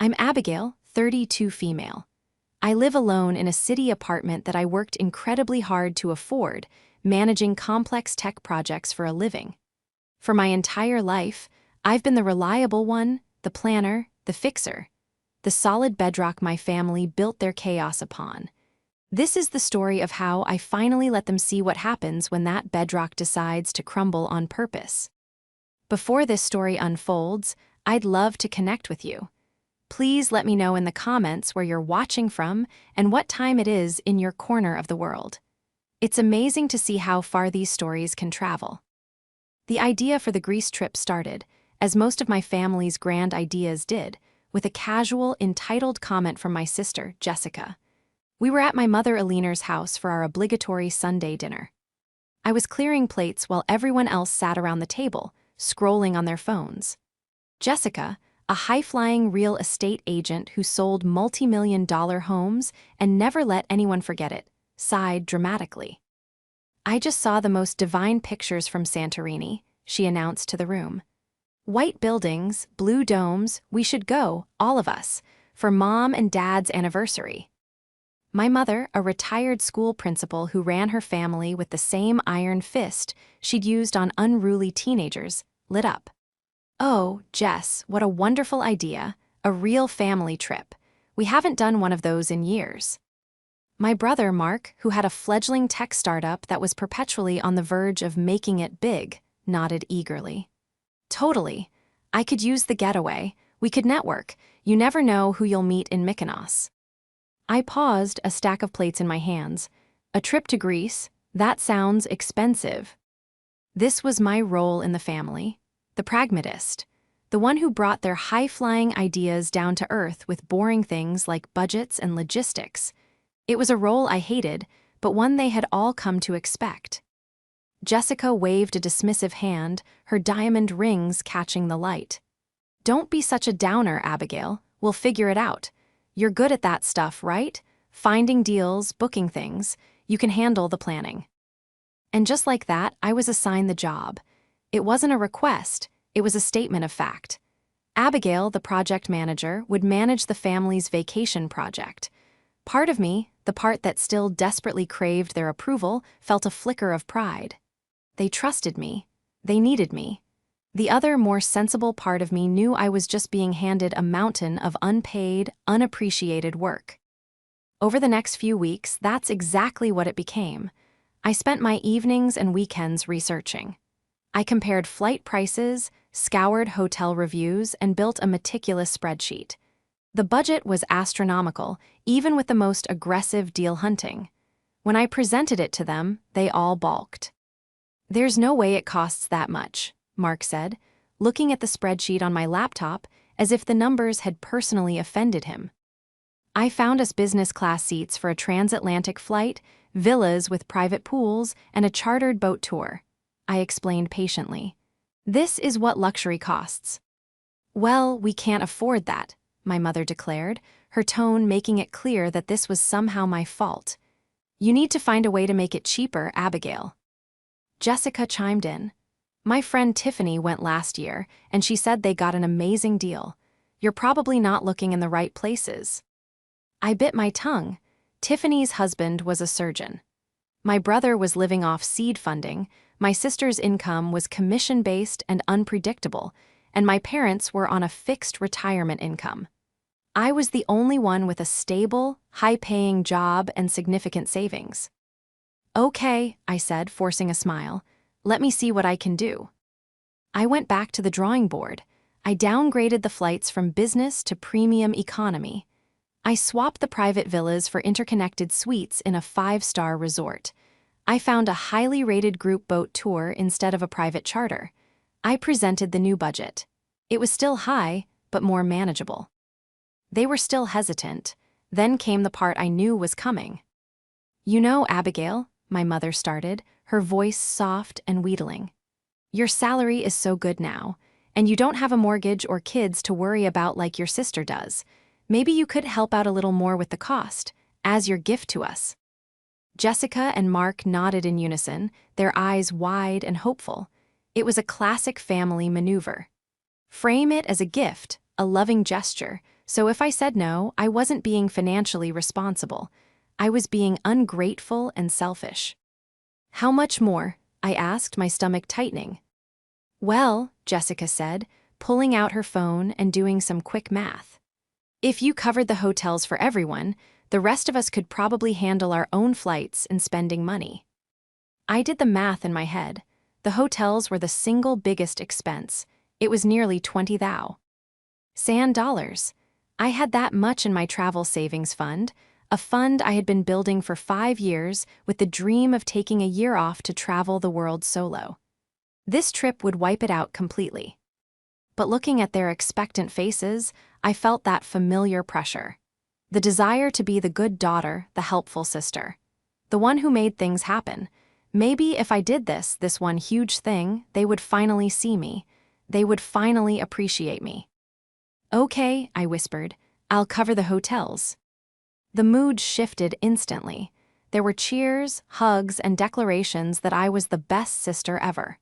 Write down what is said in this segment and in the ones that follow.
I'm Abigail, 32 female. I live alone in a city apartment that I worked incredibly hard to afford, managing complex tech projects for a living. For my entire life, I've been the reliable one, the planner, the fixer, the solid bedrock my family built their chaos upon. This is the story of how I finally let them see what happens when that bedrock decides to crumble on purpose. Before this story unfolds, I'd love to connect with you. Please let me know in the comments where you're watching from and what time it is in your corner of the world. It's amazing to see how far these stories can travel. The idea for the Greece trip started, as most of my family's grand ideas did, with a casual, entitled comment from my sister, Jessica. We were at my mother Aliner's house for our obligatory Sunday dinner. I was clearing plates while everyone else sat around the table, scrolling on their phones. Jessica, a high-flying real estate agent who sold multi-million-dollar homes and never let anyone forget it, sighed dramatically. "I just saw the most divine pictures from Santorini," she announced to the room. "White buildings, blue domes, we should go, all of us, for Mom and Dad's anniversary." My mother, a retired school principal who ran her family with the same iron fist she'd used on unruly teenagers, lit up. "Oh, Jess, what a wonderful idea, a real family trip. We haven't done one of those in years." My brother, Mark, who had a fledgling tech startup that was perpetually on the verge of making it big, nodded eagerly. "Totally. I could use the getaway. We could network. You never know who you'll meet in Mykonos." I paused, a stack of plates in my hands. A trip to Greece? That sounds expensive. This was my role in the family, the pragmatist, the one who brought their high-flying ideas down to earth with boring things like budgets and logistics. It was a role I hated, but one they had all come to expect. Jessica waved a dismissive hand, her diamond rings catching the light. "Don't be such a downer, Abigail. We'll figure it out. You're good at that stuff, right? Finding deals, booking things. You can handle the planning." And just like that, I was assigned the job. It wasn't a request, it was a statement of fact. Abigail, the project manager, would manage the family's vacation project. Part of me, the part that still desperately craved their approval, felt a flicker of pride. They trusted me. They needed me. The other, more sensible part of me knew I was just being handed a mountain of unpaid, unappreciated work. Over the next few weeks, that's exactly what it became. I spent my evenings and weekends researching. I compared flight prices, scoured hotel reviews, and built a meticulous spreadsheet. The budget was astronomical, even with the most aggressive deal hunting. When I presented it to them, they all balked. "There's no way it costs that much," Mark said, looking at the spreadsheet on my laptop as if the numbers had personally offended him. "I found us business-class seats for a transatlantic flight, villas with private pools, and a chartered boat tour," I explained patiently. "This is what luxury costs." "Well, we can't afford that," my mother declared, her tone making it clear that this was somehow my fault. "You need to find a way to make it cheaper, Abigail." Jessica chimed in. "My friend Tiffany went last year, and she said they got an amazing deal. You're probably not looking in the right places." I bit my tongue. Tiffany's husband was a surgeon. My brother was living off seed funding, my sister's income was commission-based and unpredictable, and my parents were on a fixed retirement income. I was the only one with a stable, high-paying job and significant savings. "Okay," I said, forcing a smile. "Let me see what I can do." I went back to the drawing board. I downgraded the flights from business to premium economy. I swapped the private villas for interconnected suites in a 5-star resort. I found a highly rated group boat tour instead of a private charter. I presented the new budget. It was still high, but more manageable. They were still hesitant. Then came the part I knew was coming. "You know, Abigail," my mother started, her voice soft and wheedling. "Your salary is so good now, and you don't have a mortgage or kids to worry about like your sister does. Maybe you could help out a little more with the cost, as your gift to us." Jessica and Mark nodded in unison, their eyes wide and hopeful. It was a classic family maneuver. Frame it as a gift, a loving gesture, So if I said no, I wasn't being financially responsible. I was being ungrateful and selfish. How much more? I asked, my stomach tightening. Well, Jessica said, pulling out her phone and doing some quick math. If you covered the hotels for everyone, the rest of us could probably handle our own flights and spending money. I did the math in my head. The hotels were the single biggest expense. It was nearly 20,000 sand dollars. I had that much in my travel savings fund, a fund I had been building for 5 years with the dream of taking a year off to travel the world solo. This trip would wipe it out completely. But looking at their expectant faces, I felt that familiar pressure. The desire to be the good daughter, the helpful sister. The one who made things happen. Maybe if I did this one huge thing, they would finally see me. They would finally appreciate me. Okay, I whispered, I'll cover the hotels. The mood shifted instantly. There were cheers, hugs, and declarations that I was the best sister ever.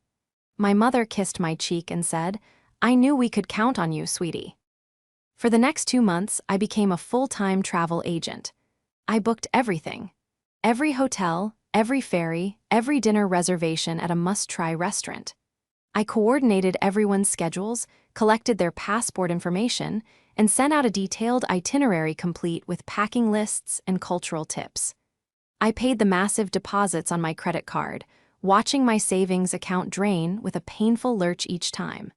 My mother kissed my cheek and said, I knew we could count on you, sweetie. For the next 2 months, I became a full-time travel agent. I booked everything. Every hotel, every ferry, every dinner reservation at a must-try restaurant. I coordinated everyone's schedules, collected their passport information, and sent out a detailed itinerary complete with packing lists and cultural tips. I paid the massive deposits on my credit card, watching my savings account drain with a painful lurch each time.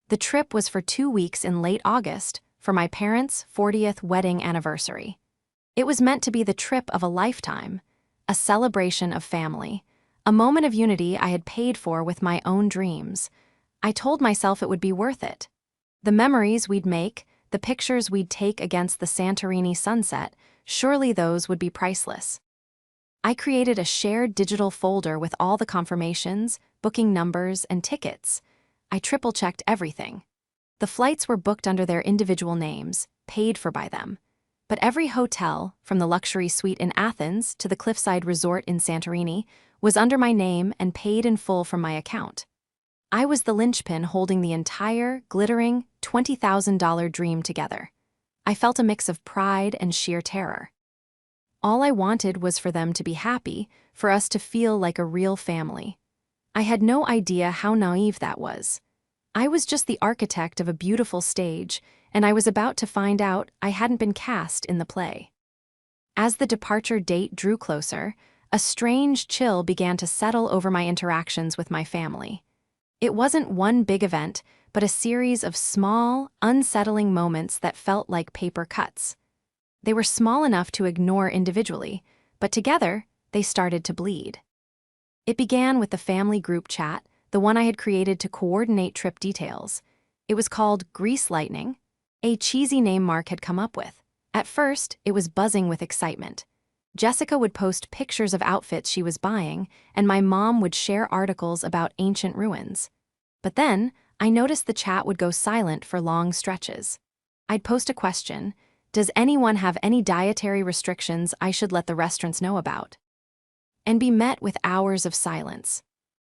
The trip was for 2 weeks in late August, for my parents' 40th wedding anniversary. It was meant to be the trip of a lifetime, a celebration of family, a moment of unity I had paid for with my own dreams. I told myself it would be worth it. The memories we'd make, the pictures we'd take against the Santorini sunset, surely those would be priceless. I created a shared digital folder with all the confirmations, booking numbers, and tickets. I triple-checked everything. The flights were booked under their individual names, paid for by them. But every hotel, from the luxury suite in Athens to the cliffside resort in Santorini, was under my name and paid in full from my account. I was the linchpin holding the entire, glittering, $20,000 dream together. I felt a mix of pride and sheer terror. All I wanted was for them to be happy, for us to feel like a real family. I had no idea how naive that was. I was just the architect of a beautiful stage, and I was about to find out I hadn't been cast in the play. As the departure date drew closer, a strange chill began to settle over my interactions with my family. It wasn't one big event, but a series of small, unsettling moments that felt like paper cuts. They were small enough to ignore individually, but together, they started to bleed. It began with the family group chat, the one I had created to coordinate trip details. It was called Grease Lightning, a cheesy name Mark had come up with. At first, it was buzzing with excitement. Jessica would post pictures of outfits she was buying, and my mom would share articles about ancient ruins. But then, I noticed the chat would go silent for long stretches. I'd post a question, does anyone have any dietary restrictions I should let the restaurants know about? And be met with hours of silence.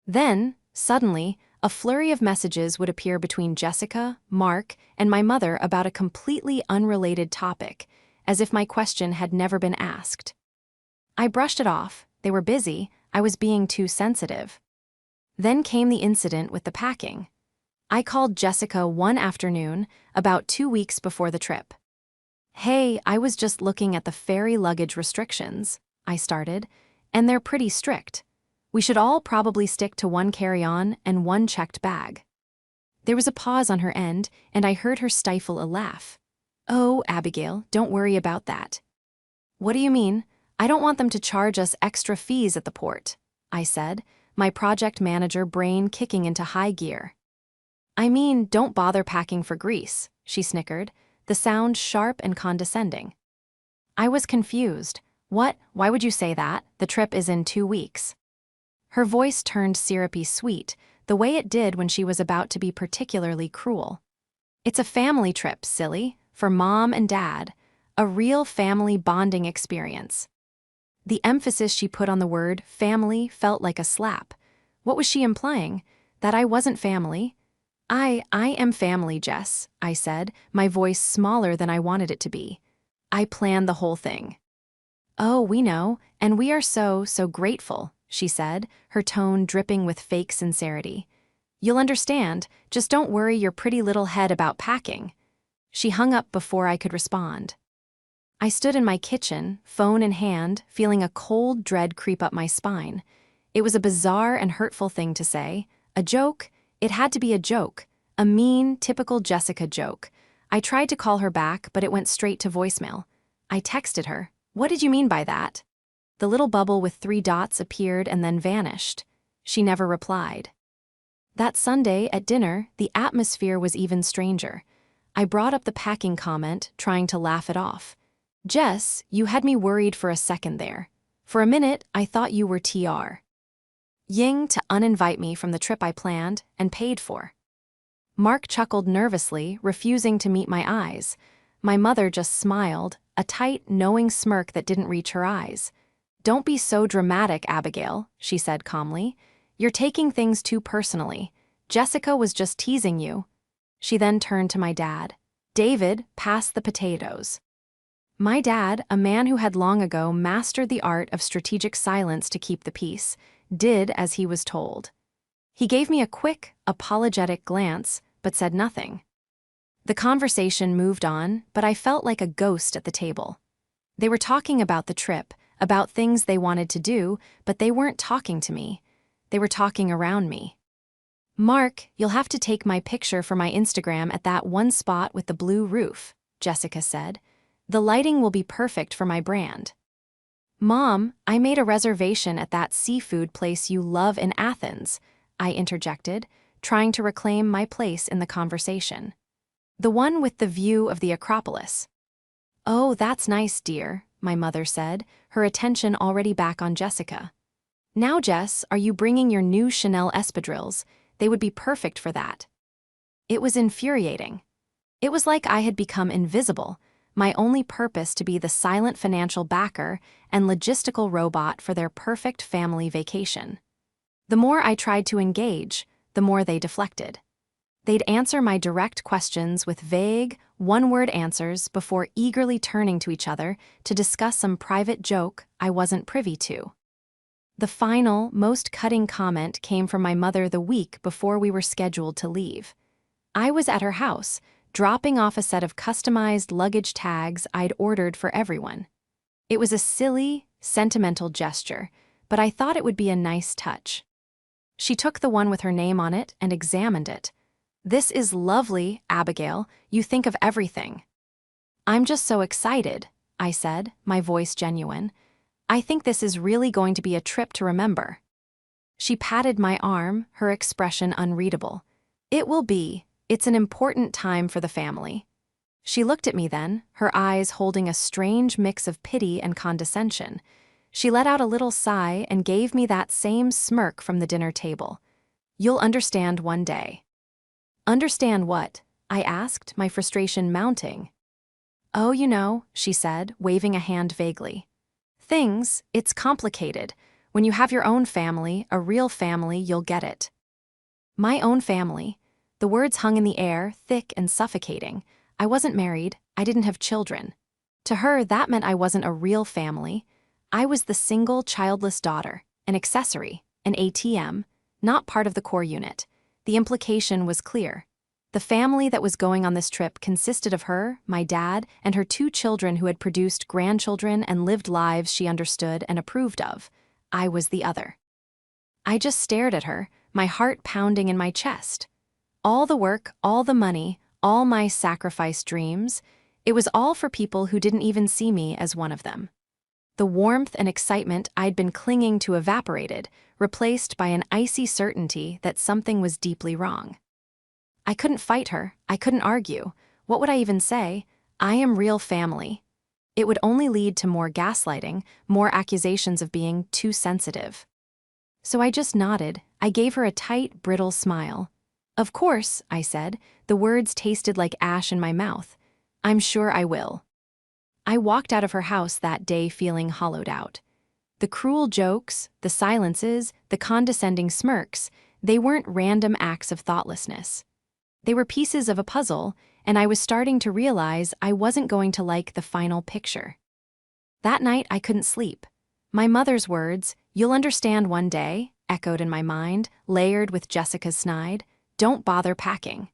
Then, suddenly, a flurry of messages would appear between Jessica, Mark, and my mother about a completely unrelated topic, as if my question had never been asked. I brushed it off. They were busy. I was being too sensitive. Then came the incident with the packing. I called Jessica one afternoon, about 2 weeks before the trip. Hey, I was just looking at the ferry luggage restrictions, I started, and they're pretty strict. We should all probably stick to 1 carry-on and 1 checked bag. There was a pause on her end, and I heard her stifle a laugh. Oh, Abigail, don't worry about that. What do you mean? I don't want them to charge us extra fees at the port, I said, my project manager brain kicking into high gear. I mean, don't bother packing for Greece, she snickered, the sound sharp and condescending. I was confused. What? Why would you say that? The trip is in 2 weeks. Her voice turned syrupy sweet, the way it did when she was about to be particularly cruel. It's a family trip, silly, for Mom and Dad, a real family bonding experience. The emphasis she put on the word family felt like a slap. What was she implying? That I wasn't family? I am family, Jess, I said, my voice smaller than I wanted it to be. I planned the whole thing. Oh, we know, and we are so grateful, she said, her tone dripping with fake sincerity. You'll understand, just don't worry your pretty little head about packing. She hung up before I could respond. I stood in my kitchen, phone in hand, feeling a cold dread creep up my spine. It was a bizarre and hurtful thing to say. A joke? It had to be a joke. A mean, typical Jessica joke. I tried to call her back, but it went straight to voicemail. I texted her. What did you mean by that? The little bubble with 3 dots appeared and then vanished. She never replied. That Sunday, at dinner, the atmosphere was even stranger. I brought up the packing comment, trying to laugh it off. Jess, you had me worried for a second there. For a minute, I thought you were TR. Ying to uninvite me from the trip I planned and paid for. Mark chuckled nervously, refusing to meet my eyes. My mother just smiled, a tight, knowing smirk that didn't reach her eyes. Don't be so dramatic, Abigail, she said calmly. You're taking things too personally. Jessica was just teasing you. She then turned to my dad. David, pass the potatoes. My dad, a man who had long ago mastered the art of strategic silence to keep the peace, did as he was told. He gave me a quick, apologetic glance, but said nothing. The conversation moved on, but I felt like a ghost at the table. They were talking about the trip, about things they wanted to do, but they weren't talking to me. They were talking around me. Mark, you'll have to take my picture for my Instagram at that one spot with the blue roof, Jessica said. The lighting will be perfect for my brand. Mom, I made a reservation at that seafood place you love in Athens, I interjected, trying to reclaim my place in the conversation. The one with the view of the Acropolis. Oh, that's nice, dear, my mother said, her attention already back on Jessica. Now, Jess, are you bringing your new Chanel espadrilles? They would be perfect for that. It was infuriating. It was like I had become invisible, my only purpose to be the silent financial backer and logistical robot for their perfect family vacation. The more I tried to engage, the more they deflected. They'd answer my direct questions with vague, one-word answers before eagerly turning to each other to discuss some private joke I wasn't privy to. The final, most cutting comment came from my mother the week before we were scheduled to leave. I was at her house, dropping off a set of customized luggage tags I'd ordered for everyone. It was a silly, sentimental gesture, but I thought it would be a nice touch. She took the one with her name on it and examined it. This is lovely, Abigail. You think of everything. I'm just so excited, I said, my voice genuine. I think this is really going to be a trip to remember. She patted my arm, her expression unreadable. It will be. It's an important time for the family. She looked at me then, her eyes holding a strange mix of pity and condescension. She let out a little sigh and gave me that same smirk from the dinner table. You'll understand one day. Understand what? I asked, my frustration mounting. Oh, you know, she said, waving a hand vaguely. Things, it's complicated. When you have your own family, a real family, you'll get it. My own family. The words hung in the air, thick and suffocating. I wasn't married, I didn't have children. To her, that meant I wasn't a real family. I was the single, childless daughter, an accessory, an ATM, not part of the core unit. The implication was clear. The family that was going on this trip consisted of her, my dad, and her 2 children who had produced grandchildren and lived lives she understood and approved of. I was the other. I just stared at her, my heart pounding in my chest. All the work, all the money, all my sacrificed dreams, it was all for people who didn't even see me as one of them. The warmth and excitement I'd been clinging to evaporated, replaced by an icy certainty that something was deeply wrong. I couldn't fight her, I couldn't argue. What would I even say? I am real family. It would only lead to more gaslighting, more accusations of being too sensitive. So I just nodded, I gave her a tight, brittle smile. Of course, I said, the words tasted like ash in my mouth. I'm sure I will. I walked out of her house that day feeling hollowed out. The cruel jokes, the silences, the condescending smirks, they weren't random acts of thoughtlessness. They were pieces of a puzzle, and I was starting to realize I wasn't going to like the final picture. That night, I couldn't sleep. My mother's words, "You'll understand one day," echoed in my mind, layered with Jessica's snide, "Don't bother packing."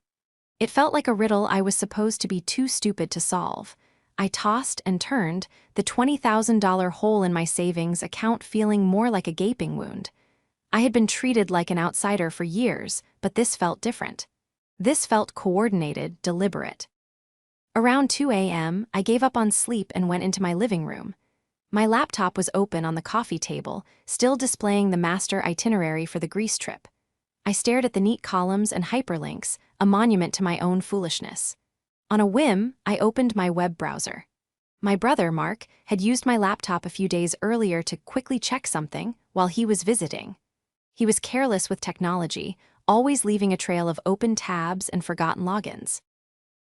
It felt like a riddle I was supposed to be too stupid to solve. I tossed and turned, the $20,000 hole in my savings account feeling more like a gaping wound. I had been treated like an outsider for years, but this felt different. This felt coordinated, deliberate. Around 2 a.m., I gave up on sleep and went into my living room. My laptop was open on the coffee table, still displaying the master itinerary for the Greece trip. I stared at the neat columns and hyperlinks, a monument to my own foolishness. On a whim, I opened my web browser. My brother, Mark, had used my laptop a few days earlier to quickly check something while he was visiting. He was careless with technology, always leaving a trail of open tabs and forgotten logins.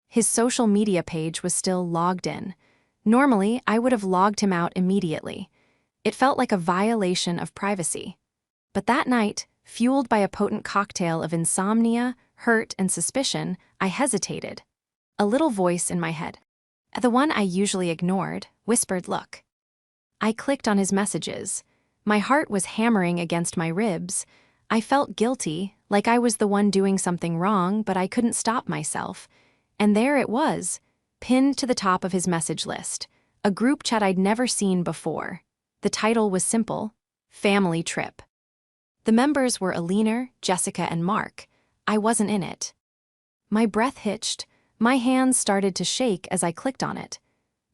His social media page was still logged in. Normally, I would have logged him out immediately. It felt like a violation of privacy. But that night, fueled by a potent cocktail of insomnia, hurt, and suspicion, I hesitated. A little voice in my head, the one I usually ignored, whispered, "Look." I clicked on his messages. My heart was hammering against my ribs. I felt guilty, like I was the one doing something wrong, but I couldn't stop myself. And there it was, pinned to the top of his message list, a group chat I'd never seen before. The title was simple: Family Trip. The members were Alina, Jessica, and Mark. I wasn't in it. My breath hitched. My hands started to shake as I clicked on it.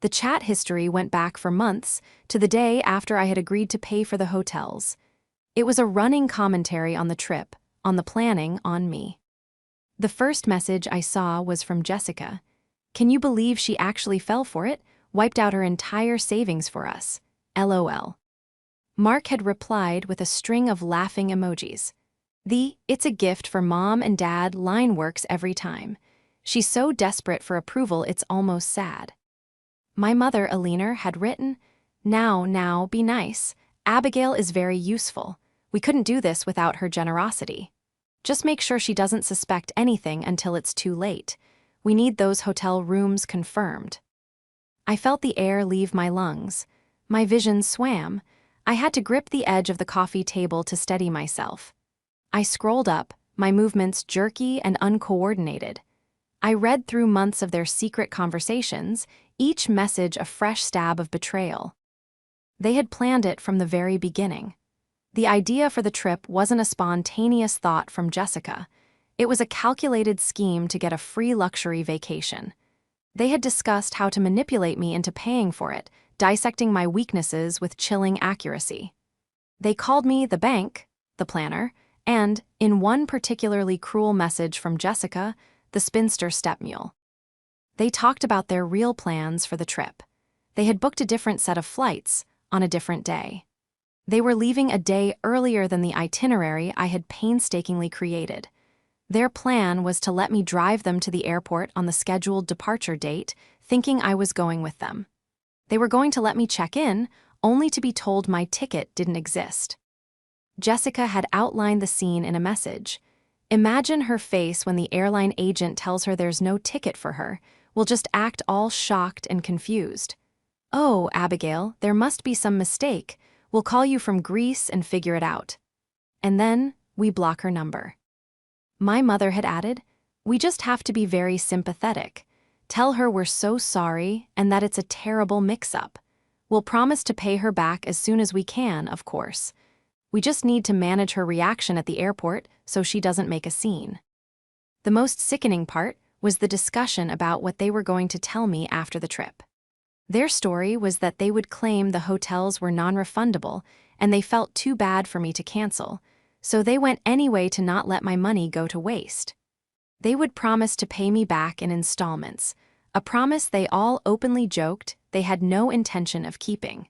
The chat history went back for months, to the day after I had agreed to pay for the hotels. It was a running commentary on the trip, on the planning, on me. The first message I saw was from Jessica. "Can you believe she actually fell for it? Wiped out her entire savings for us. LOL." Mark had replied with a string of laughing emojis. The "it's a gift for mom and dad" line works every time. She's so desperate for approval it's almost sad. My mother, Alina, had written, Now, be nice. Abigail is very useful. We couldn't do this without her generosity. Just make sure she doesn't suspect anything until it's too late. We need those hotel rooms confirmed." I felt the air leave my lungs. My vision swam. I had to grip the edge of the coffee table to steady myself. I scrolled up, my movements jerky and uncoordinated. I read through months of their secret conversations, each message a fresh stab of betrayal. They had planned it from the very beginning. The idea for the trip wasn't a spontaneous thought from Jessica. It was a calculated scheme to get a free luxury vacation. They had discussed how to manipulate me into paying for it, dissecting my weaknesses with chilling accuracy. They called me the bank, the planner, and, in one particularly cruel message from Jessica, the spinster stepmule. They talked about their real plans for the trip. They had booked a different set of flights, on a different day. They were leaving a day earlier than the itinerary I had painstakingly created. Their plan was to let me drive them to the airport on the scheduled departure date, thinking I was going with them. They were going to let me check in, only to be told my ticket didn't exist. Jessica had outlined the scene in a message. Imagine her face when the airline agent tells her there's no ticket for her. We'll just act all shocked and confused. "Oh, Abigail, there must be some mistake. We'll call you from Greece and figure it out." And then we block her number. My mother had added, "We just have to be very sympathetic. Tell her we're so sorry and that it's a terrible mix-up. We'll promise to pay her back as soon as we can, of course. We just need to manage her reaction at the airport so she doesn't make a scene." The most sickening part was the discussion about what they were going to tell me after the trip. Their story was that they would claim the hotels were non-refundable and they felt too bad for me to cancel, so they went anyway to not let my money go to waste. They would promise to pay me back in installments, a promise they all openly joked they had no intention of keeping.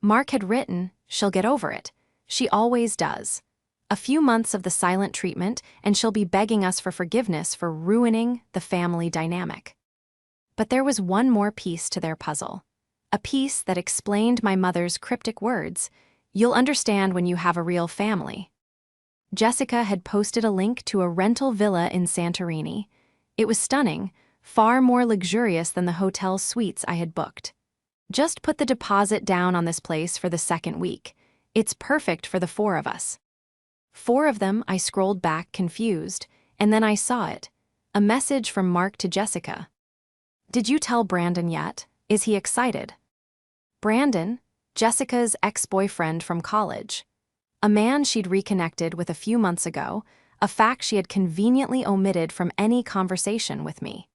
Mark had written, "She'll get over it. She always does. A few months of the silent treatment and she'll be begging us for forgiveness for ruining the family dynamic." But there was one more piece to their puzzle. A piece that explained my mother's cryptic words, "You'll understand when you have a real family." Jessica had posted a link to a rental villa in Santorini. It was stunning, far more luxurious than the hotel suites I had booked. Just put the deposit down on this place for the second week. It's perfect for the 4 of us. 4 of them, I scrolled back confused, and then I saw it. A message from Mark to Jessica. "Did you tell Brandon yet? Is he excited?" Brandon, Jessica's ex-boyfriend from college. A man she'd reconnected with a few months ago, a fact she had conveniently omitted from any conversation with me.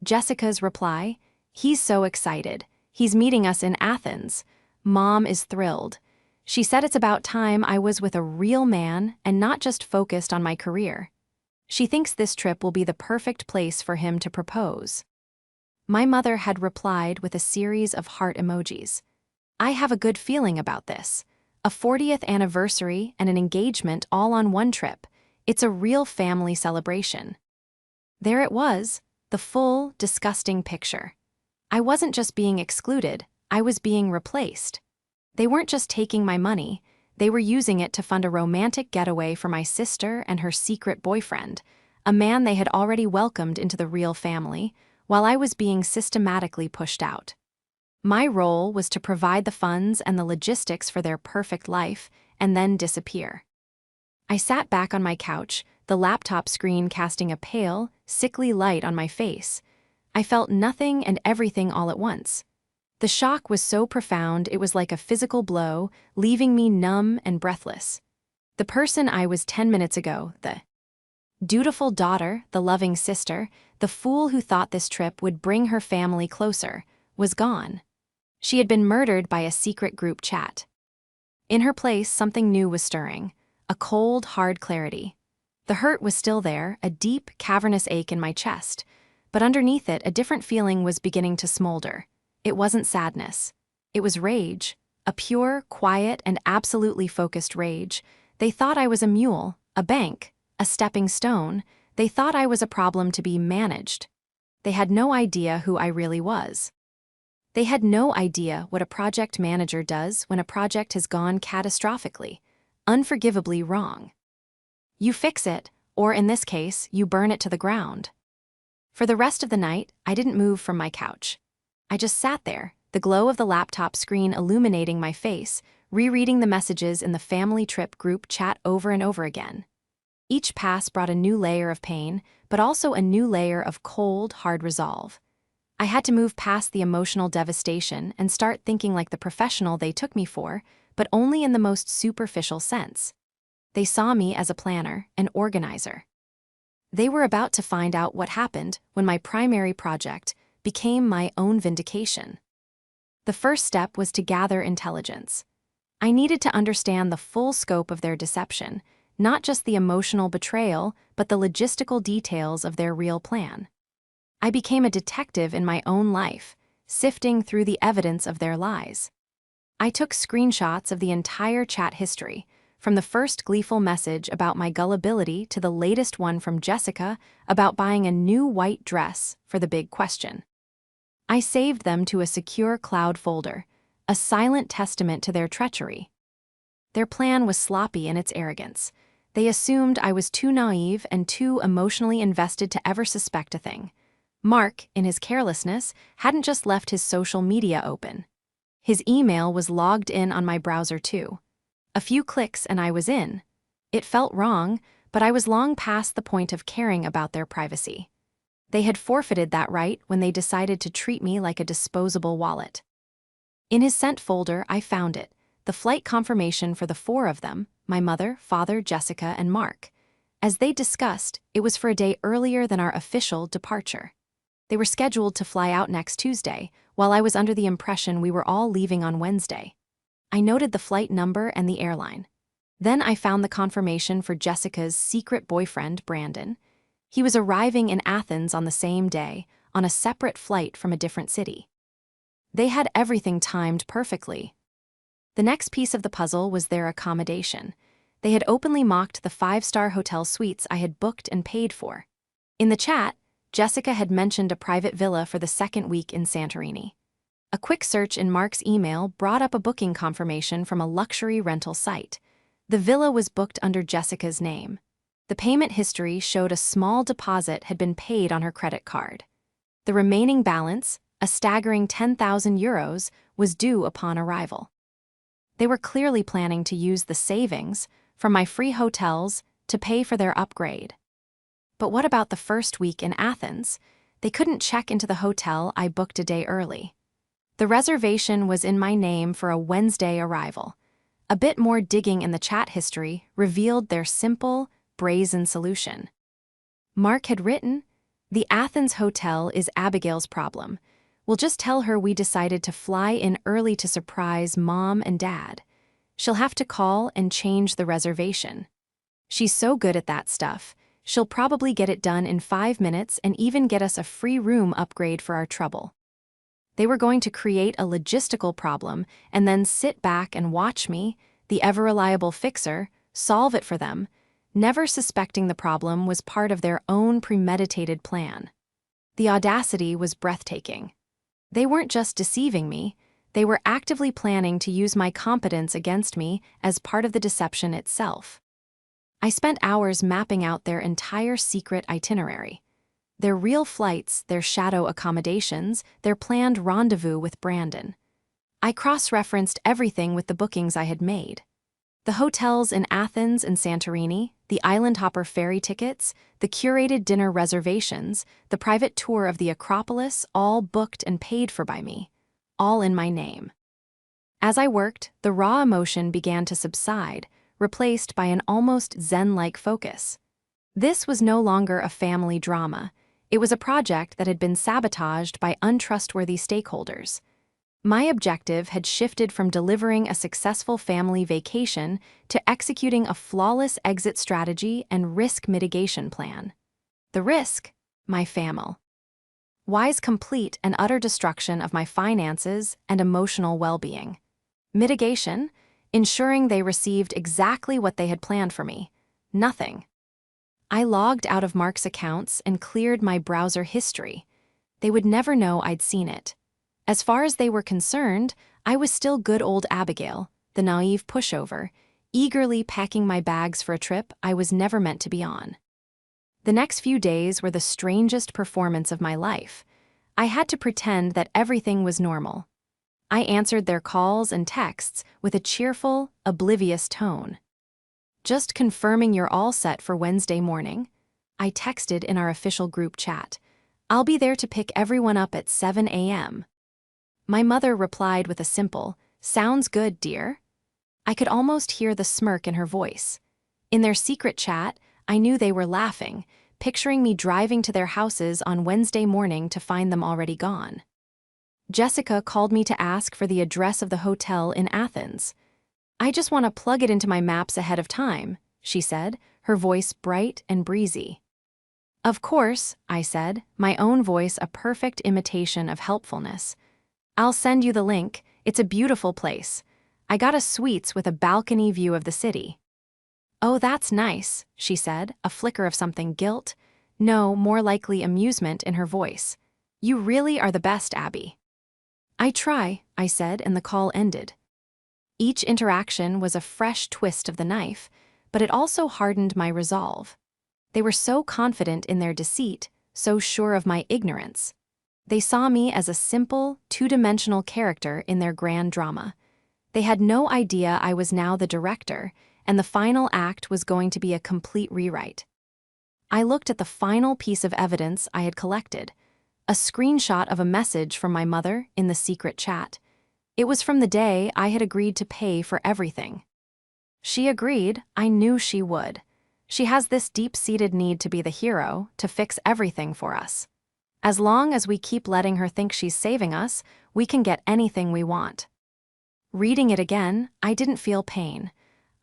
Jessica's reply, "He's so excited. He's meeting us in Athens. Mom is thrilled. She said it's about time I was with a real man and not just focused on my career. She thinks this trip will be the perfect place for him to propose." My mother had replied with a series of heart emojis. "I have a good feeling about this. A 40th anniversary and an engagement all on one trip. It's a real family celebration." There it was, the full, disgusting picture. I wasn't just being excluded, I was being replaced. They weren't just taking my money, they were using it to fund a romantic getaway for my sister and her secret boyfriend, a man they had already welcomed into the real family, while I was being systematically pushed out. My role was to provide the funds and the logistics for their perfect life, and then disappear. I sat back on my couch, the laptop screen casting a pale, sickly light on my face. I felt nothing and everything all at once. The shock was so profound it was like a physical blow, leaving me numb and breathless. The person I was 10 minutes ago, the dutiful daughter, the loving sister, the fool who thought this trip would bring her family closer, was gone. She had been murdered by a secret group chat. In her place, something new was stirring, a cold, hard clarity. The hurt was still there, a deep, cavernous ache in my chest, but underneath it, a different feeling was beginning to smolder. It wasn't sadness. It was rage, a pure, quiet, and absolutely focused rage. They thought I was a mule, a bank, a stepping stone. They thought I was a problem to be managed. They had no idea who I really was. They had no idea what a project manager does when a project has gone catastrophically, unforgivably wrong. You fix it, or in this case, you burn it to the ground. For the rest of the night, I didn't move from my couch. I just sat there, the glow of the laptop screen illuminating my face, rereading the messages in the family trip group chat over and over again. Each pass brought a new layer of pain, but also a new layer of cold, hard resolve. I had to move past the emotional devastation and start thinking like the professional they took me for, but only in the most superficial sense. They saw me as a planner, an organizer. They were about to find out what happened when my primary project became my own vindication. The first step was to gather intelligence. I needed to understand the full scope of their deception, not just the emotional betrayal, but the logistical details of their real plan. I became a detective in my own life, sifting through the evidence of their lies. I took screenshots of the entire chat history, from the first gleeful message about my gullibility to the latest one from Jessica about buying a new white dress for the big question. I saved them to a secure cloud folder, a silent testament to their treachery. Their plan was sloppy in its arrogance. They assumed I was too naive and too emotionally invested to ever suspect a thing. Mark, in his carelessness, hadn't just left his social media open. His email was logged in on my browser too. A few clicks and I was in. It felt wrong, but I was long past the point of caring about their privacy. They had forfeited that right when they decided to treat me like a disposable wallet. In his sent folder, I found it, the flight confirmation for the 4 of them, my mother, father, Jessica, and Mark. As they discussed, it was for a day earlier than our official departure. They were scheduled to fly out next Tuesday, while I was under the impression we were all leaving on Wednesday. I noted the flight number and the airline. Then I found the confirmation for Jessica's secret boyfriend, Brandon. He was arriving in Athens on the same day, on a separate flight from a different city. They had everything timed perfectly. The next piece of the puzzle was their accommodation. They had openly mocked the 5-star hotel suites I had booked and paid for. In the chat, Jessica had mentioned a private villa for the second week in Santorini. A quick search in Mark's email brought up a booking confirmation from a luxury rental site. The villa was booked under Jessica's name. The payment history showed a small deposit had been paid on her credit card. The remaining balance, a staggering €10,000, was due upon arrival. They were clearly planning to use the savings from my free hotels to pay for their upgrade. But what about the first week in Athens? They couldn't check into the hotel I booked a day early. The reservation was in my name for a Wednesday arrival. A bit more digging in the chat history revealed their simple, brazen solution. Mark had written, "The Athens hotel is Abigail's problem. We'll just tell her we decided to fly in early to surprise Mom and Dad. She'll have to call and change the reservation. She's so good at that stuff, she'll probably get it done in 5 minutes and even get us a free room upgrade for our trouble." They were going to create a logistical problem and then sit back and watch me, the ever-reliable fixer, solve it for them, never suspecting the problem was part of their own premeditated plan. The audacity was breathtaking. They weren't just deceiving me, they were actively planning to use my competence against me as part of the deception itself. I spent hours mapping out their entire secret itinerary. Their real flights, their shadow accommodations, their planned rendezvous with Brandon. I cross-referenced everything with the bookings I had made. The hotels in Athens and Santorini, the island hopper ferry tickets, the curated dinner reservations, the private tour of the Acropolis, all booked and paid for by me, all in my name. As I worked, the raw emotion began to subside, replaced by an almost zen-like focus. This was no longer a family drama. It was a project that had been sabotaged by untrustworthy stakeholders. My objective had shifted from delivering a successful family vacation to executing a flawless exit strategy and risk mitigation plan. The risk? My family. Why's complete and utter destruction of my finances and emotional well-being. Mitigation? Ensuring they received exactly what they had planned for me. Nothing. I logged out of Mark's accounts and cleared my browser history. They would never know I'd seen it. As far as they were concerned, I was still good old Abigail, the naive pushover, eagerly packing my bags for a trip I was never meant to be on. The next few days were the strangest performance of my life. I had to pretend that everything was normal. I answered their calls and texts with a cheerful, oblivious tone. "Just confirming you're all set for Wednesday morning," I texted in our official group chat. "I'll be there to pick everyone up at 7 a.m. My mother replied with a simple, "Sounds good, dear." I could almost hear the smirk in her voice. In their secret chat, I knew they were laughing, picturing me driving to their houses on Wednesday morning to find them already gone. Jessica called me to ask for the address of the hotel in Athens. "I just want to plug it into my maps ahead of time," she said, her voice bright and breezy. "Of course," I said, my own voice a perfect imitation of helpfulness. "I'll send you the link. It's a beautiful place. I got a suites with a balcony view of the city." "Oh, that's nice," she said, a flicker of something guilt, no, more likely amusement in her voice. "You really are the best, Abby." "I try," I said, and the call ended. Each interaction was a fresh twist of the knife, but it also hardened my resolve. They were so confident in their deceit, so sure of my ignorance. They saw me as a simple, two-dimensional character in their grand drama. They had no idea I was now the director, and the final act was going to be a complete rewrite. I looked at the final piece of evidence I had collected, a screenshot of a message from my mother in the secret chat. It was from the day I had agreed to pay for everything. She agreed, I knew she would. She has this deep-seated need to be the hero, to fix everything for us. As long as we keep letting her think she's saving us, we can get anything we want. Reading it again, I didn't feel pain.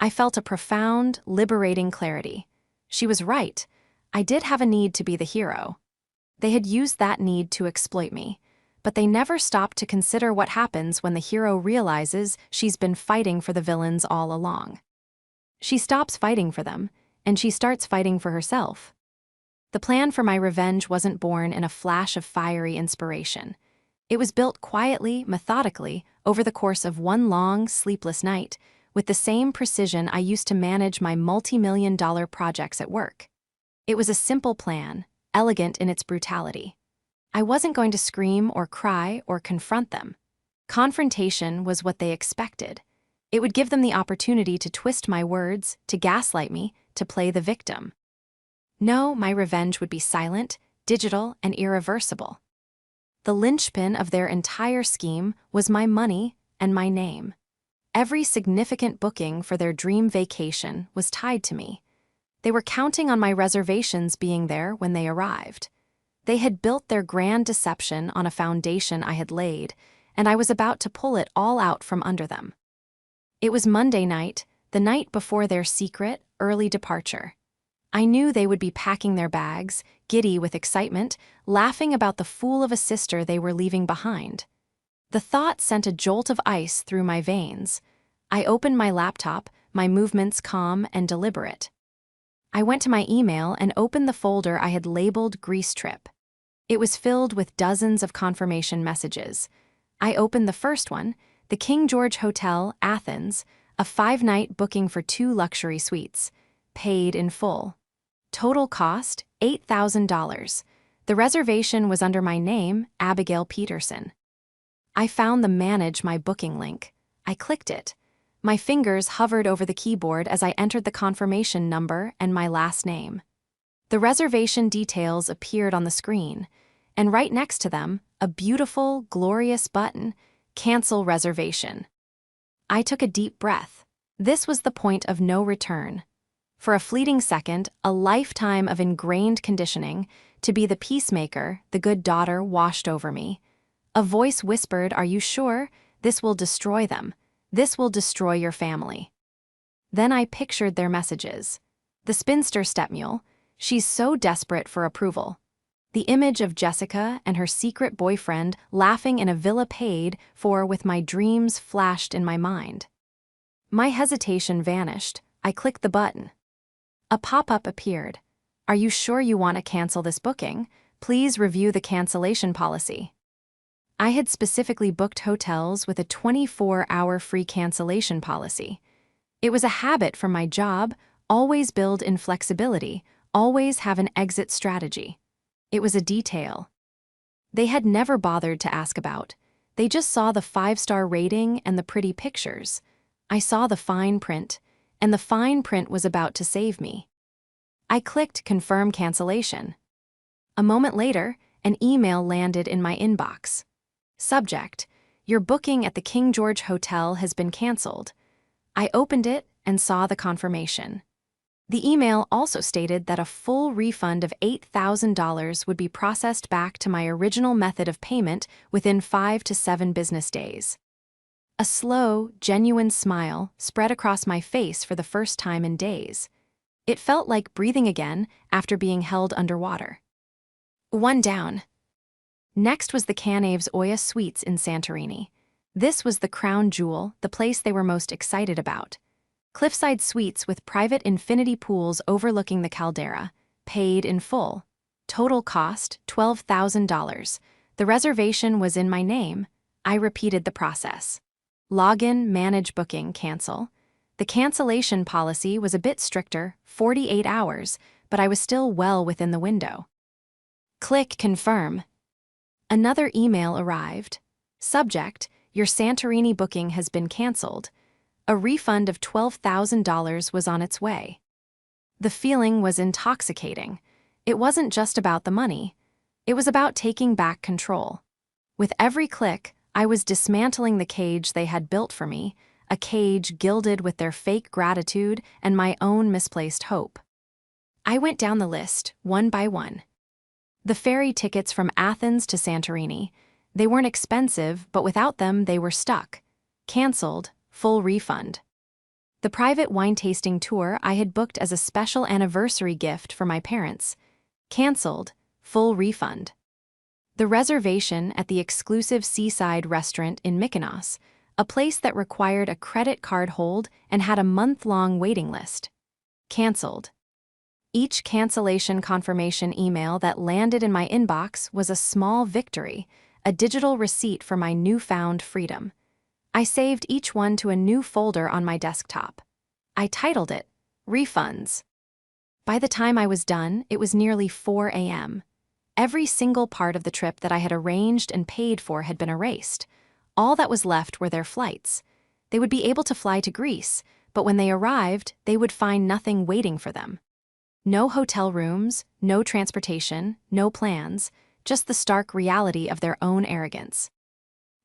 I felt a profound, liberating clarity. She was right. I did have a need to be the hero. They had used that need to exploit me, but they never stopped to consider what happens when the hero realizes she's been fighting for the villains all along. She stops fighting for them, and she starts fighting for herself. The plan for my revenge wasn't born in a flash of fiery inspiration. It was built quietly, methodically, over the course of one long, sleepless night, with the same precision I used to manage my multi-million-dollar projects at work. It was a simple plan, elegant in its brutality. I wasn't going to scream or cry or confront them. Confrontation was what they expected. It would give them the opportunity to twist my words, to gaslight me, to play the victim. No, my revenge would be silent, digital, and irreversible. The linchpin of their entire scheme was my money and my name. Every significant booking for their dream vacation was tied to me. They were counting on my reservations being there when they arrived. They had built their grand deception on a foundation I had laid, and I was about to pull it all out from under them. It was Monday night, the night before their secret, early departure. I knew they would be packing their bags, giddy with excitement, laughing about the fool of a sister they were leaving behind. The thought sent a jolt of ice through my veins. I opened my laptop, my movements calm and deliberate. I went to my email and opened the folder I had labeled Greece Trip. It was filled with dozens of confirmation messages. I opened the first one, the King George Hotel, Athens, a 5-night booking for 2 luxury suites, paid in full. Total cost, $8,000. The reservation was under my name, Abigail Peterson. I found the Manage My Booking link. I clicked it. My fingers hovered over the keyboard as I entered the confirmation number and my last name. The reservation details appeared on the screen, and right next to them, a beautiful, glorious button, Cancel Reservation. I took a deep breath. This was the point of no return. For a fleeting second, a lifetime of ingrained conditioning, to be the peacemaker, the good daughter, washed over me. A voice whispered, "Are you sure? This will destroy them. This will destroy your family." Then I pictured their messages. The spinster stepmule, she's so desperate for approval. The image of Jessica and her secret boyfriend laughing in a villa paid for with my dreams flashed in my mind. My hesitation vanished. I clicked the button. A pop-up appeared. "Are you sure you want to cancel this booking? Please review the cancellation policy." I had specifically booked hotels with a 24-hour free cancellation policy. It was a habit from my job, always build in flexibility, always have an exit strategy. It was a detail they had never bothered to ask about. They just saw the 5-star rating and the pretty pictures. I saw the fine print, and the fine print was about to save me. I clicked Confirm Cancellation. A moment later, an email landed in my inbox. Subject: Your booking at the King George Hotel has been canceled. I opened it and saw the confirmation. The email also stated that a full refund of $8,000 would be processed back to my original method of payment within 5 to 7 business days. A slow, genuine smile spread across my face for the first time in days. It felt like breathing again after being held underwater. One down. Next was the Canaves Oya Suites in Santorini. This was the crown jewel, the place they were most excited about. Cliffside suites with private infinity pools overlooking the caldera, paid in full. Total cost, $12,000. The reservation was in my name. I repeated the process. Login, manage booking, cancel. The cancellation policy was a bit stricter, 48 hours, but I was still well within the window. Click Confirm. Another email arrived. Subject: Your Santorini booking has been canceled. A refund of $12,000 was on its way. The feeling was intoxicating. It wasn't just about the money. It was about taking back control. With every click, I was dismantling the cage they had built for me, a cage gilded with their fake gratitude and my own misplaced hope. I went down the list, one by one. The ferry tickets from Athens to Santorini. They weren't expensive, but without them they were stuck. Cancelled, full refund. The private wine tasting tour I had booked as a special anniversary gift for my parents. Cancelled, full refund. The reservation at the exclusive seaside restaurant in Mykonos, a place that required a credit card hold and had a month-long waiting list. Cancelled. Each cancellation confirmation email that landed in my inbox was a small victory, a digital receipt for my newfound freedom. I saved each one to a new folder on my desktop. I titled it, Refunds. By the time I was done, it was nearly 4 a.m. Every single part of the trip that I had arranged and paid for had been erased. All that was left were their flights. They would be able to fly to Greece, but when they arrived, they would find nothing waiting for them. No hotel rooms, no transportation, no plans, just the stark reality of their own arrogance.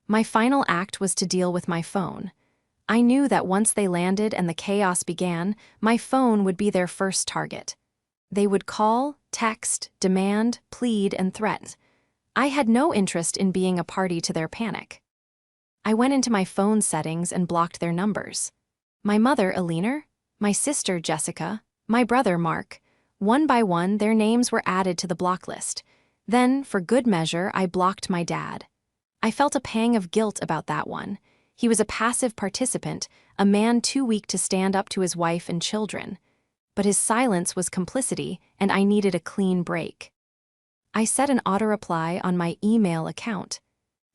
My final act was to deal with my phone. I knew that once they landed and the chaos began, my phone would be their first target. They would call, text, demand, plead, and threaten. I had no interest in being a party to their panic. I went into my phone settings and blocked their numbers. My mother, Alina, my sister, Jessica, my brother, Mark. One by one, their names were added to the block list. Then, for good measure, I blocked my dad. I felt a pang of guilt about that one. He was a passive participant, a man too weak to stand up to his wife and children. But his silence was complicity, and I needed a clean break. I set an auto-reply on my email account.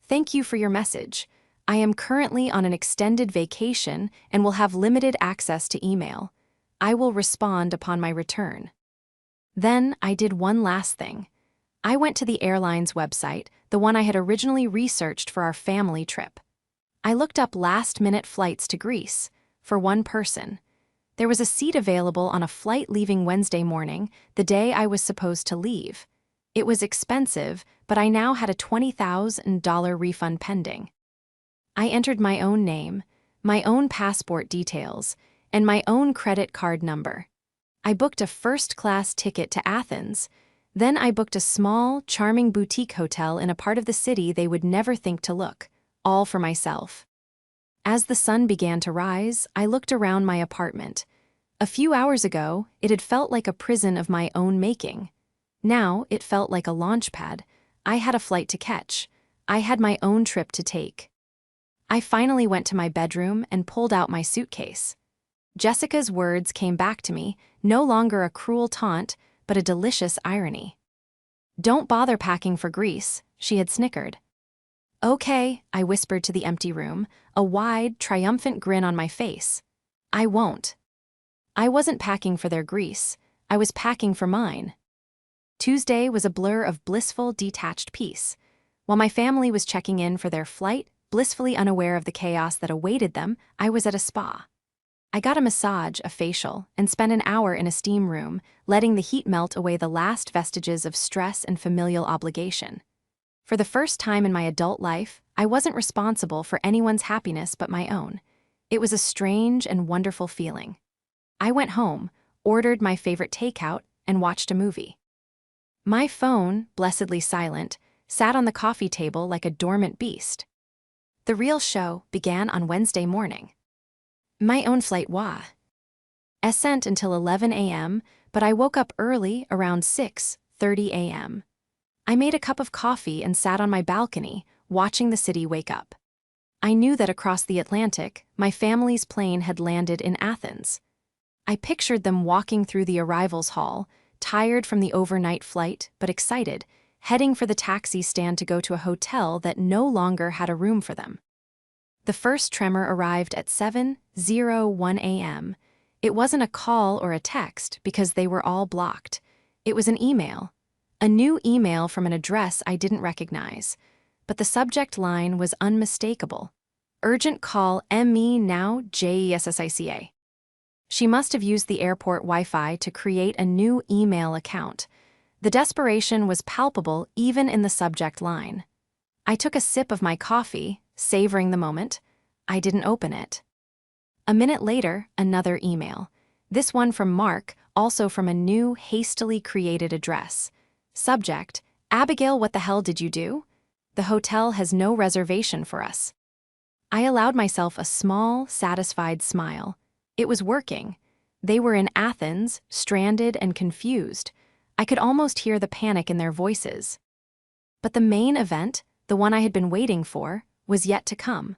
Thank you for your message. I am currently on an extended vacation and will have limited access to email. I will respond upon my return. Then I did one last thing. I went to the airline's website, the one I had originally researched for our family trip. I looked up last-minute flights to Greece for one person. There was a seat available on a flight leaving Wednesday morning, the day I was supposed to leave. It was expensive, but I now had a $20,000 refund pending. I entered my own name, my own passport details, and my own credit card number. I booked a first-class ticket to Athens. Then I booked a small, charming boutique hotel in a part of the city they would never think to look, all for myself. As the sun began to rise, I looked around my apartment. A few hours ago, it had felt like a prison of my own making. Now, it felt like a launch pad. I had a flight to catch. I had my own trip to take. I finally went to my bedroom and pulled out my suitcase. Jessica's words came back to me, no longer a cruel taunt, but a delicious irony. Don't bother packing for Greece, she had snickered. Okay, I whispered to the empty room, a wide, triumphant grin on my face. I won't. I wasn't packing for their Greece, I was packing for mine. Tuesday was a blur of blissful, detached peace. While my family was checking in for their flight, blissfully unaware of the chaos that awaited them, I was at a spa. I got a massage, a facial, and spent an hour in a steam room, letting the heat melt away the last vestiges of stress and familial obligation. For the first time in my adult life, I wasn't responsible for anyone's happiness but my own. It was a strange and wonderful feeling. I went home, ordered my favorite takeout, and watched a movie. My phone, blessedly silent, sat on the coffee table like a dormant beast. The real show began on Wednesday morning. My own flight wasn't until 11 a.m., but I woke up early around 6:30 a.m. I made a cup of coffee and sat on my balcony, watching the city wake up. I knew that across the Atlantic, my family's plane had landed in Athens. I pictured them walking through the arrivals hall, tired from the overnight flight but excited, heading for the taxi stand to go to a hotel that no longer had a room for them. The first tremor arrived at 7:01 a.m. It wasn't a call or a text because they were all blocked. It was an email. A new email from an address I didn't recognize. But the subject line was unmistakable. Urgent call ME now JESSICA. She must have used the airport Wi-Fi to create a new email account. The desperation was palpable even in the subject line. I took a sip of my coffee, savoring the moment. I didn't open it. A minute later, another email. This one from Mark, also from a new, hastily created address. Subject, Abigail, what the hell did you do? The hotel has no reservation for us. I allowed myself a small, satisfied smile. It was working. They were in Athens, stranded and confused. I could almost hear the panic in their voices. But the main event, the one I had been waiting for, was yet to come.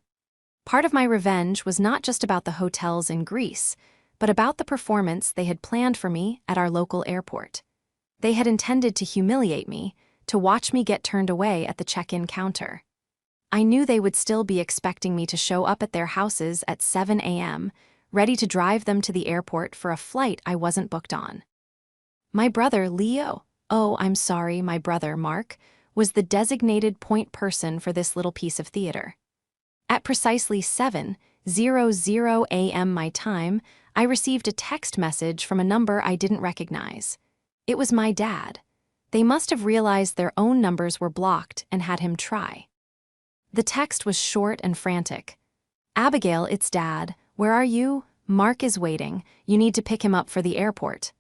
Part of my revenge was not just about the hotels in Greece, but about the performance they had planned for me at our local airport. They had intended to humiliate me, to watch me get turned away at the check-in counter. I knew they would still be expecting me to show up at their houses at 7 a.m., ready to drive them to the airport for a flight I wasn't booked on. My brother, Leo, oh, I'm sorry, my brother, Mark, was the designated point person for this little piece of theater. At precisely 7:00 a.m. my time, I received a text message from a number I didn't recognize. It was my dad. They must have realized their own numbers were blocked and had him try. The text was short and frantic. "Abigail, it's Dad. Where are you? Mark is waiting. You need to pick him up for the airport."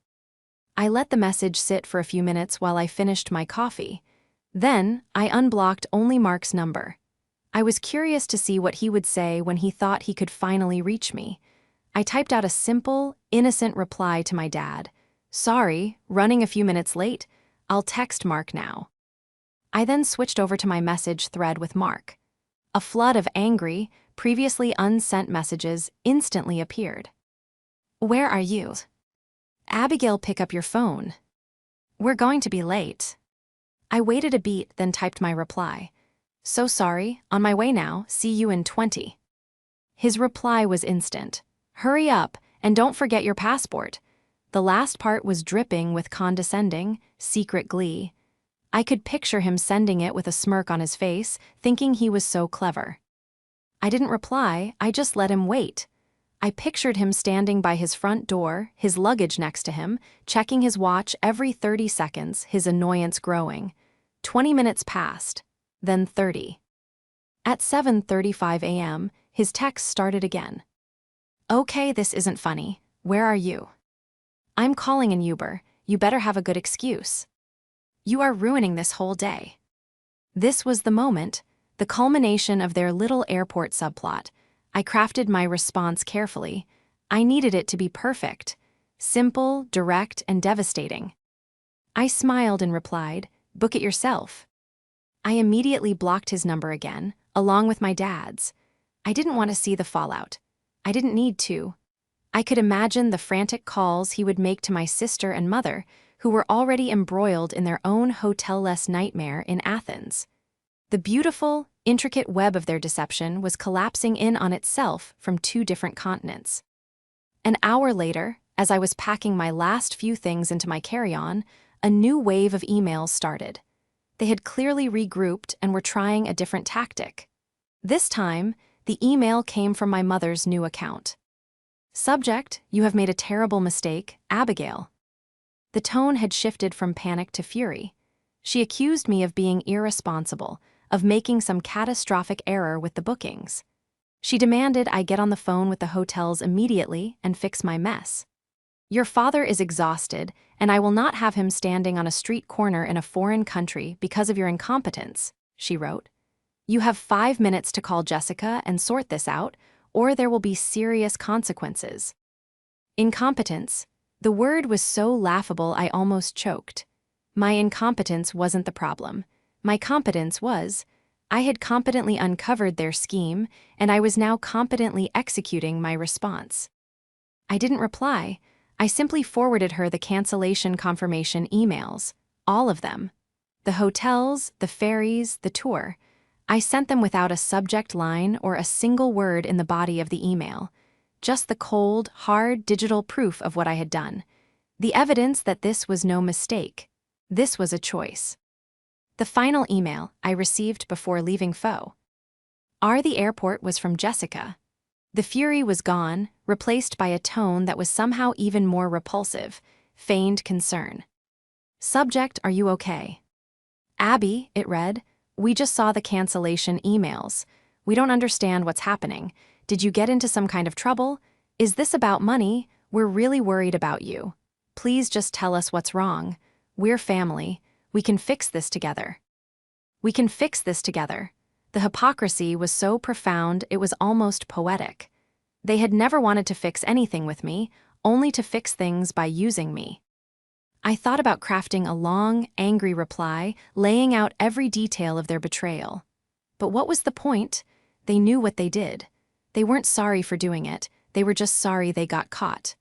I let the message sit for a few minutes while I finished my coffee. Then, I unblocked only Mark's number. I was curious to see what he would say when he thought he could finally reach me. I typed out a simple, innocent reply to my dad. "Sorry, running a few minutes late. I'll text Mark now." I then switched over to my message thread with Mark. A flood of angry, previously unsent messages instantly appeared. "Where are you? Abigail, pick up your phone. We're going to be late." I waited a beat, then typed my reply. "So sorry, on my way now, see you in 20. His reply was instant. "Hurry up, and don't forget your passport." The last part was dripping with condescending, secret glee. I could picture him sending it with a smirk on his face, thinking he was so clever. I didn't reply, I just let him wait. I pictured him standing by his front door, his luggage next to him, checking his watch every 30 seconds, his annoyance growing. 20 minutes passed, then 30. At 7:35 a.m., his text started again. "Okay, this isn't funny. Where are you? I'm calling an Uber. You better have a good excuse. You are ruining this whole day." This was the moment, the culmination of their little airport subplot. I crafted my response carefully. I needed it to be perfect, simple, direct, and devastating. I smiled and replied, "Book it yourself." I immediately blocked his number again, along with my dad's. I didn't want to see the fallout. I didn't need to. I could imagine the frantic calls he would make to my sister and mother, who were already embroiled in their own hotel-less nightmare in Athens. The beautiful, intricate web of their deception was collapsing in on itself from 2 different continents. An hour later, as I was packing my last few things into my carry-on, a new wave of emails started. They had clearly regrouped and were trying a different tactic. This time, the email came from my mother's new account. Subject: "You have made a terrible mistake, Abigail." The tone had shifted from panic to fury. She accused me of being irresponsible, of making some catastrophic error with the bookings. She demanded I get on the phone with the hotels immediately and fix my mess. "Your father is exhausted, and I will not have him standing on a street corner in a foreign country because of your incompetence," she wrote. "You have 5 minutes to call Jessica and sort this out, or there will be serious consequences." Incompetence. The word was so laughable I almost choked. My incompetence wasn't the problem. My competence was. I had competently uncovered their scheme, and I was now competently executing my response. I didn't reply. I simply forwarded her the cancellation confirmation emails, all of them. The hotels, the ferries, the tour. I sent them without a subject line or a single word in the body of the email. Just the cold, hard digital proof of what I had done. The evidence that this was no mistake. This was a choice. The final email I received before leaving Faux. The airport was from Jessica. The fury was gone, replaced by a tone that was somehow even more repulsive, feigned concern. Subject: "Are you okay?" "Abby," it read, "we just saw the cancellation emails. We don't understand what's happening. Did you get into some kind of trouble? Is this about money? We're really worried about you. Please just tell us what's wrong. We're family. We can fix this together." We can fix this together. The hypocrisy was so profound it was almost poetic. They had never wanted to fix anything with me, only to fix things by using me. I thought about crafting a long, angry reply, laying out every detail of their betrayal. But what was the point? They knew what they did. They weren't sorry for doing it, they were just sorry they got caught.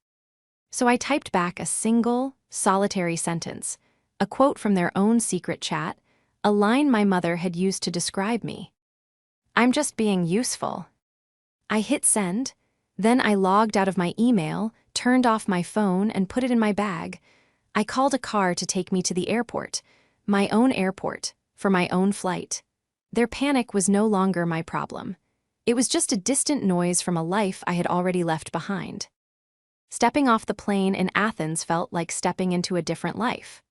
So I typed back a single, solitary sentence, a quote from their own secret chat, a line my mother had used to describe me. I'm just being useful. I hit send, then I logged out of my email, turned off my phone, and put it in my bag. I called a car to take me to the airport, my own airport, for my own flight. Their panic was no longer my problem. It was just a distant noise from a life I had already left behind. Stepping off the plane in Athens felt like stepping into a different life.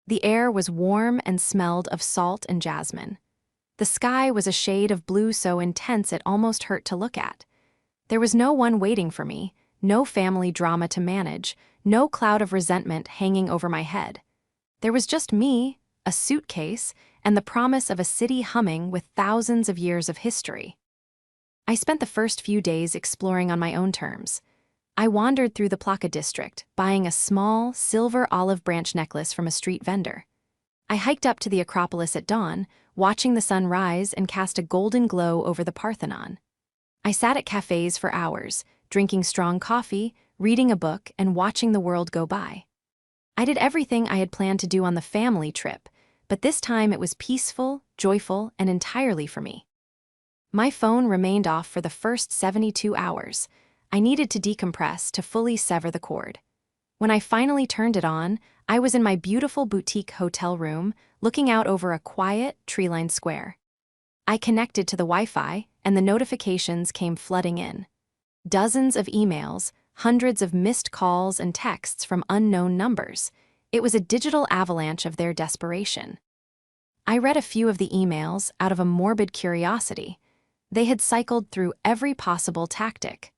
The air was warm and smelled of salt and jasmine. The sky was a shade of blue so intense it almost hurt to look at. There was no one waiting for me, no family drama to manage, no cloud of resentment hanging over my head. There was just me, a suitcase, and the promise of a city humming with thousands of years of history. I spent the first few days exploring on my own terms. I wandered through the Plaka district, buying a small, silver olive branch necklace from a street vendor. I hiked up to the Acropolis at dawn, watching the sun rise and cast a golden glow over the Parthenon. I sat at cafes for hours, drinking strong coffee, reading a book, and watching the world go by. I did everything I had planned to do on the family trip, but this time it was peaceful, joyful, and entirely for me. My phone remained off for the first 72 hours. I needed to decompress to fully sever the cord. When I finally turned it on, I was in my beautiful boutique hotel room, looking out over a quiet, tree-lined square. I connected to the Wi-Fi, and the notifications came flooding in. Dozens of emails, hundreds of missed calls and texts from unknown numbers. It was a digital avalanche of their desperation. I read a few of the emails out of a morbid curiosity. They had cycled through every possible tactic.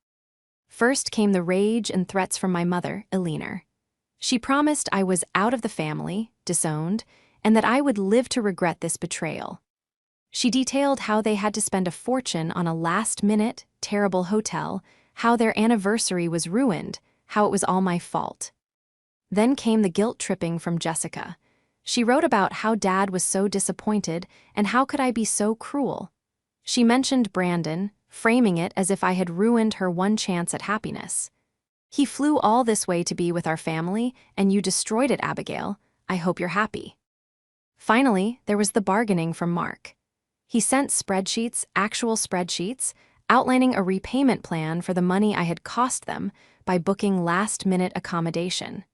First came the rage and threats from my mother, Eleanor. She promised I was out of the family, disowned, and that I would live to regret this betrayal. She detailed how they had to spend a fortune on a last-minute, terrible hotel, how their anniversary was ruined, how it was all my fault. Then came the guilt-tripping from Jessica. She wrote about how Dad was so disappointed and how could I be so cruel. She mentioned Brandon, framing it as if I had ruined her one chance at happiness. He flew all this way to be with our family, and you destroyed it, Abigail. I hope you're happy. Finally, there was the bargaining from Mark. He sent spreadsheets, actual spreadsheets, outlining a repayment plan for the money I had cost them by booking last-minute accommodation.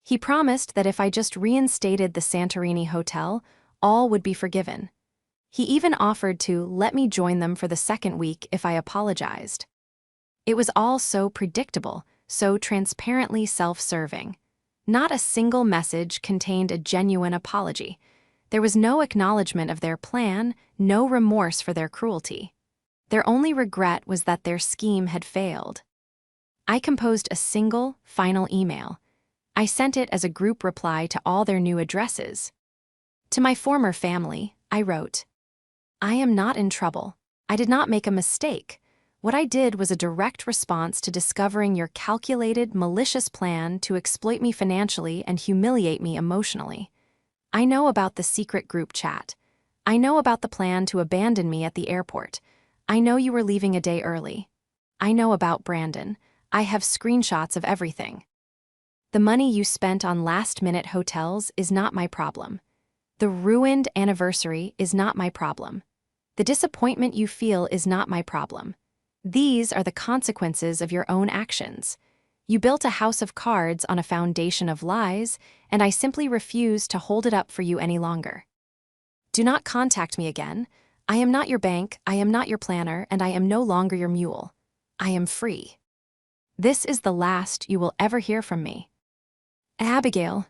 He promised that if I just reinstated the Santorini hotel, all would be forgiven. He even offered to let me join them for the second week if I apologized. It was all so predictable, so transparently self-serving. Not a single message contained a genuine apology. There was no acknowledgement of their plan, no remorse for their cruelty. Their only regret was that their scheme had failed. I composed a single, final email. I sent it as a group reply to all their new addresses. To my former family, I wrote, I am not in trouble. I did not make a mistake. What I did was a direct response to discovering your calculated, malicious plan to exploit me financially and humiliate me emotionally. I know about the secret group chat. I know about the plan to abandon me at the airport. I know you were leaving a day early. I know about Brandon. I have screenshots of everything. The money you spent on last-minute hotels is not my problem. The ruined anniversary is not my problem. The disappointment you feel is not my problem. These are the consequences of your own actions. You built a house of cards on a foundation of lies, and I simply refuse to hold it up for you any longer. Do not contact me again. I am not your bank, I am not your planner, and I am no longer your mule. I am free. This is the last you will ever hear from me. Abigail.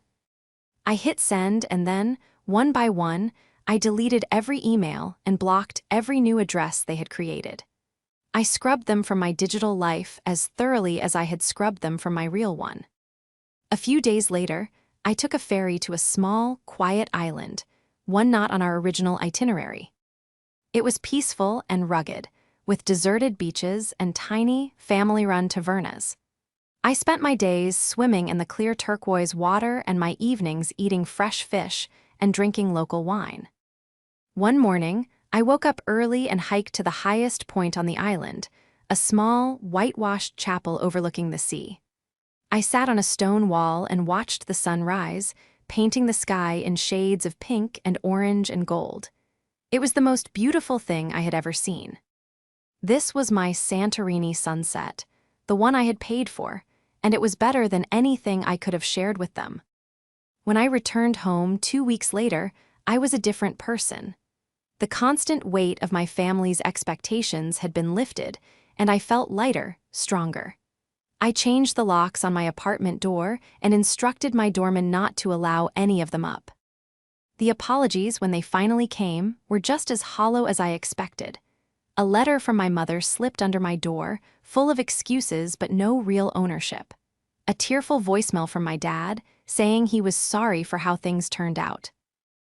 I hit send and then, one by one, I deleted every email and blocked every new address they had created. I scrubbed them from my digital life as thoroughly as I had scrubbed them from my real one. A few days later, I took a ferry to a small, quiet island, one not on our original itinerary. It was peaceful and rugged, with deserted beaches and tiny, family-run tavernas. I spent my days swimming in the clear turquoise water and my evenings eating fresh fish and drinking local wine. One morning, I woke up early and hiked to the highest point on the island, a small, whitewashed chapel overlooking the sea. I sat on a stone wall and watched the sun rise, painting the sky in shades of pink and orange and gold. It was the most beautiful thing I had ever seen. This was my Santorini sunset, the one I had paid for, and it was better than anything I could have shared with them. When I returned home 2 weeks later, I was a different person. The constant weight of my family's expectations had been lifted, and I felt lighter, stronger. I changed the locks on my apartment door and instructed my doorman not to allow any of them up. The apologies, when they finally came, were just as hollow as I expected. A letter from my mother slipped under my door, full of excuses but no real ownership. A tearful voicemail from my dad, saying he was sorry for how things turned out.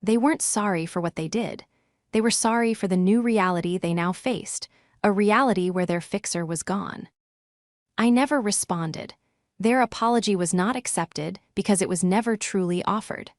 They weren't sorry for what they did. They were sorry for the new reality they now faced, a reality where their fixer was gone. I never responded. Their apology was not accepted because it was never truly offered.